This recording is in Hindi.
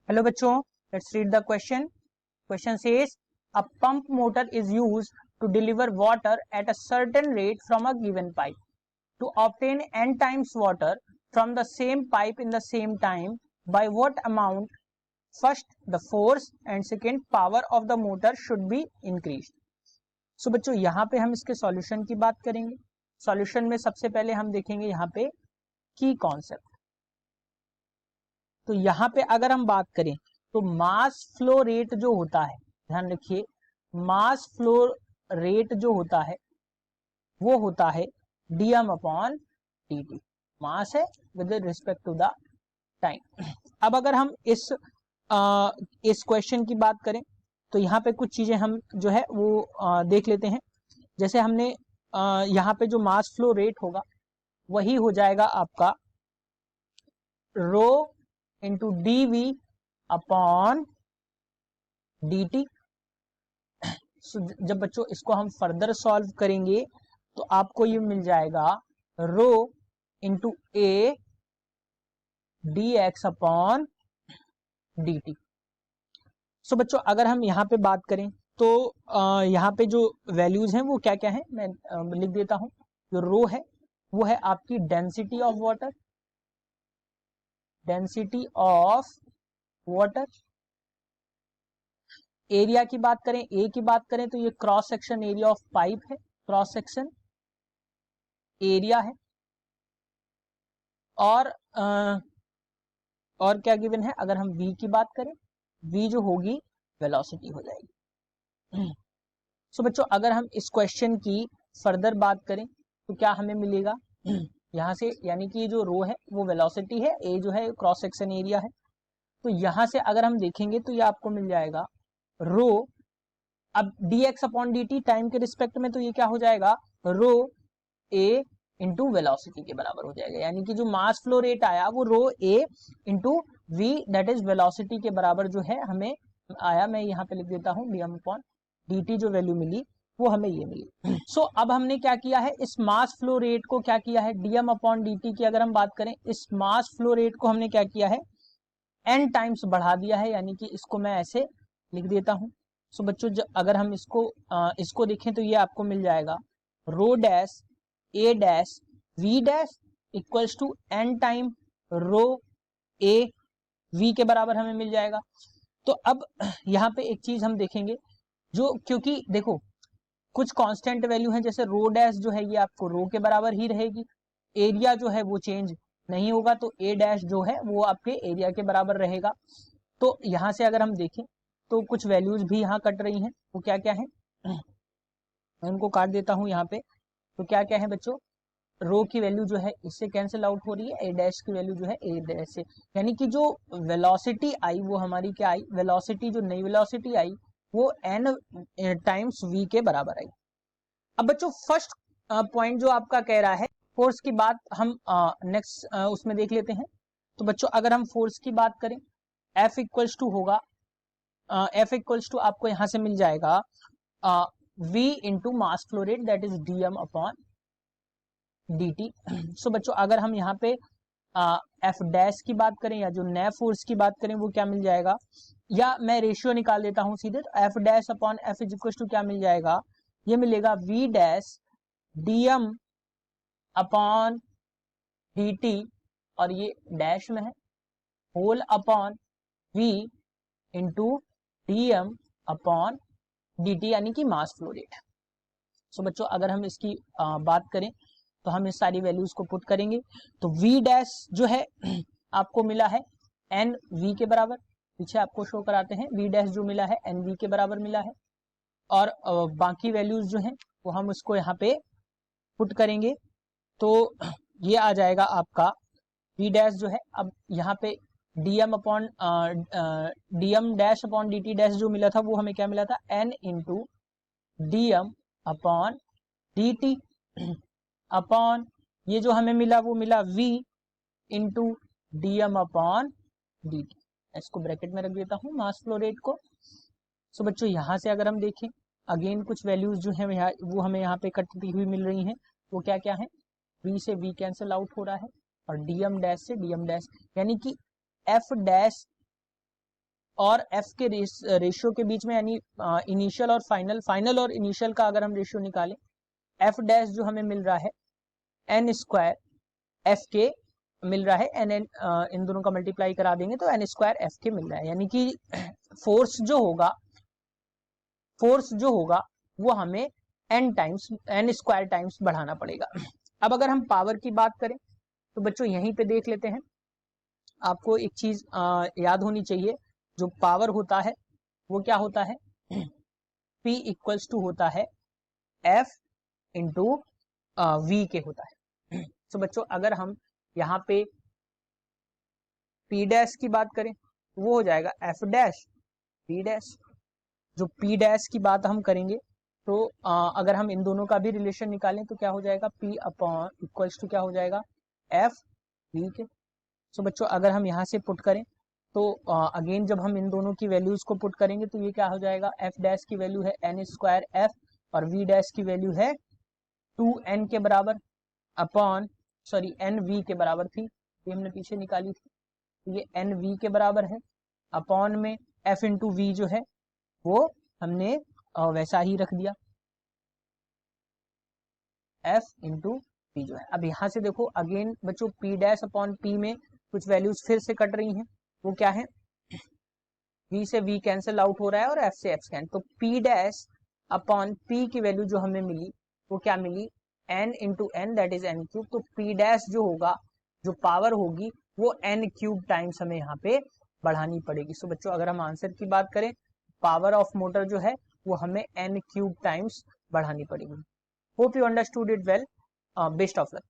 हेलो बच्चों, let's read the question. Question says a pump motor is used to deliver water at a certain rate from a given pipe. To obtain n times water from the same pipe in the same time, by what amount first the force and second power of the motor should be increased. सो बच्चों यहाँ पे हम इसके सॉल्यूशन की बात करेंगे. सॉल्यूशन में सबसे पहले हम देखेंगे यहाँ पे की कॉन्सेप्ट. तो यहाँ पे अगर हम बात करें तो मास फ्लो रेट जो होता है, ध्यान रखिए, मास फ्लो रेट जो होता है वो होता है dm अपॉन dt. मास है with respect to the time. अब अगर हम इस क्वेश्चन की बात करें तो यहाँ पे कुछ चीजें हम जो है वो देख लेते हैं. जैसे हमने यहाँ पे जो मास फ्लो रेट होगा वही हो जाएगा आपका rho into D V upon D T. जब बच्चों इसको हम फर्दर सॉल्व करेंगे तो आपको ये मिल जाएगा rho into A D X upon D T. So बच्चों अगर हम यहाँ पे बात करें तो यहाँ पे जो वैल्यूज हैं वो क्या क्या है मैं लिख देता हूं. जो रो है वो है आपकी density of water, density of water. Area की बात करें, ए की बात करें तो ये cross section area of pipe है, क्रॉस सेक्शन एरिया है. और क्या गिवन है, अगर हम v की बात करें, v जो होगी वेलोसिटी हो जाएगी. सो बच्चों अगर हम इस क्वेश्चन की फर्दर बात करें तो क्या हमें मिलेगा यहाँ से, यानी कि जो रो है वो वेलोसिटी है, ए जो है क्रॉस सेक्शन एरिया है. तो यहां से अगर हम देखेंगे तो ये आपको मिल जाएगा रो. अब dx अपॉन dt टाइम के रिस्पेक्ट में तो ये क्या हो जाएगा रो ए इंटू वेलोसिटी के बराबर हो जाएगा. यानी कि जो मास फ्लो रेट आया वो rho A into V that is velocity के बराबर जो है हमें आया. मैं यहाँ पे लिख देता हूँ dm अपॉन dt. जो वैल्यू मिली वो हमें ये मिली. सो अब हमने क्या किया है, इस मास फ्लो रेट को क्या किया है, dm अपॉन dt की अगर हम बात करें, इस मास फ्लो रेट को हमने क्या किया है n टाइम्स बढ़ा दिया है. यानी कि इसको मैं ऐसे लिख देता हूं. सो बच्चों अगर हम इसको देखें तो ये आपको मिल जाएगा rho dash a dash v dash equals to n time rho a v के बराबर हमें मिल जाएगा. तो अब यहाँ पे एक चीज हम देखेंगे, जो क्योंकि देखो कुछ कांस्टेंट वैल्यू है, जैसे रो डैश जो है ये आपको रो के बराबर ही रहेगी, एरिया जो है वो चेंज नहीं होगा, तो ए डैश जो है वो आपके एरिया के बराबर रहेगा. तो यहां से अगर हम देखें तो कुछ वैल्यूज भी यहाँ कट रही हैं. वो क्या क्या है मैं उनको काट देता हूं यहाँ पे. तो क्या क्या है बच्चों, रो की वैल्यू जो है इससे कैंसिल आउट हो रही है, ए डैश की वैल्यू जो है ए डैश से. यानी कि जो वेलोसिटी आई वो हमारी क्या आई, वेलोसिटी जो नई वेलोसिटी आई वो एन टाइम्स वी के बराबर आई. अब बच्चों फर्स्ट पॉइंट जो आपका कह रहा है फोर्स की बात हम नेक्स्ट उसमें देख लेते हैं. तो बच्चों अगर हम फोर्स की बात करें, F इक्वल्स टू होगा, F इक्वल्स टू आपको यहां से मिल जाएगा V into mass flow rate that is dm upon dt. सो बच्चों अगर हम यहाँ पे F डैश की बात करें या जो नए फोर्स की बात करें वो क्या मिल जाएगा, या मैं रेशियो निकाल देता हूं सीधे. तो F dash upon F is equal to क्या मिल जाएगा, ये मिलेगा V dash dm upon dt, और ये डैश में है, whole upon V into dm upon dt, यानी कि मास फ्लो रेट. सो बच्चों अगर हम इसकी बात करें तो हम इस सारी वैल्यूज को पुट करेंगे. तो V डैश जो है आपको मिला है एन वी के बराबर, पीछे आपको शो कराते हैं, V डैश जो मिला है एन वी के बराबर मिला है. और बाकी वैल्यूज जो हैं वो हम उसको यहाँ पे पुट करेंगे. तो ये आ जाएगा आपका V डैश जो है, अब यहाँ पे dm upon dm dash upon dt dash जो मिला था वो हमें क्या मिला था, n into dm upon dt upon ये जो हमें मिला वो मिला v into dm upon dt. इसको ब्रैकेट में रख देता हूं मास फ्लो रेट को. सो बच्चों यहां से अगर हम देखें अगेन कुछ वैल्यूज जो है वो हमें यहाँ पे कटती हुई मिल रही हैं. वो क्या क्या है, v से v कैंसिल आउट हो रहा है और dm डैश से dm डैश, यानी कि f डैश और एफ के रेशियो के बीच में, यानी इनिशियल और फाइनल और इनिशियल का अगर हम रेशियो निकालें, एफ डैश जो हमें मिल रहा है एन स्क्वायर एफ के मिल रहा है, एन एन इन दोनों का मल्टीप्लाई करा देंगे तो एन स्क्वायर एफ के मिल रहा है, यानी कि फोर्स जो होगा वो हमें एन स्क्वायर टाइम्स बढ़ाना पड़ेगा। अब अगर हम पावर की बात करें तो बच्चों यहीं पे देख लेते हैं, आपको एक चीज याद होनी चाहिए, जो पावर होता है वो क्या होता है, P इक्वल्स टू होता है F इंटू V के होता है। तो बच्चों अगर हम यहाँ पे P डैश की बात करें वो हो जाएगा F डैश P डैश। जो P डैश की बात हम करेंगे तो अगर हम इन दोनों का भी रिलेशन निकालें तो क्या हो जाएगा, P अपॉन इक्वल्स टू क्या हो जाएगा F V के। सो बच्चों अगर हम यहाँ से पुट करें तो अगेन जब हम इन दोनों की वैल्यूज को पुट करेंगे तो ये क्या हो जाएगा, एफ डैश की वैल्यू है एन स्क्वायर एफ और वी डैश की वैल्यू है 2n के बराबर अपॉन एन वी के बराबर थी, ये हमने पीछे निकाली थी, तो ये एन वी के बराबर है अपॉन में एफ इंटू वी जो है वो हमने वैसा ही रख दिया, एफ इंटू वी जो है। अब यहाँ से देखो अगेन बच्चों पी डैश अपॉन पी में कुछ वैल्यूज फिर से कट रही हैं, वो क्या है, v से v कैंसिल आउट हो रहा है और f से f कैंसिल, तो p डैश अपॉन p की वैल्यू जो हमें मिली वो क्या मिली, n into n that is n cube. तो p डैश जो होगा, जो पावर होगी वो n क्यूब टाइम्स हमें यहाँ पे बढ़ानी पड़ेगी। सो बच्चों अगर हम आंसर की बात करें, पावर ऑफ मोटर जो है वो हमें n क्यूब टाइम्स बढ़ानी पड़ेगी। Hope you understood it well, best of luck.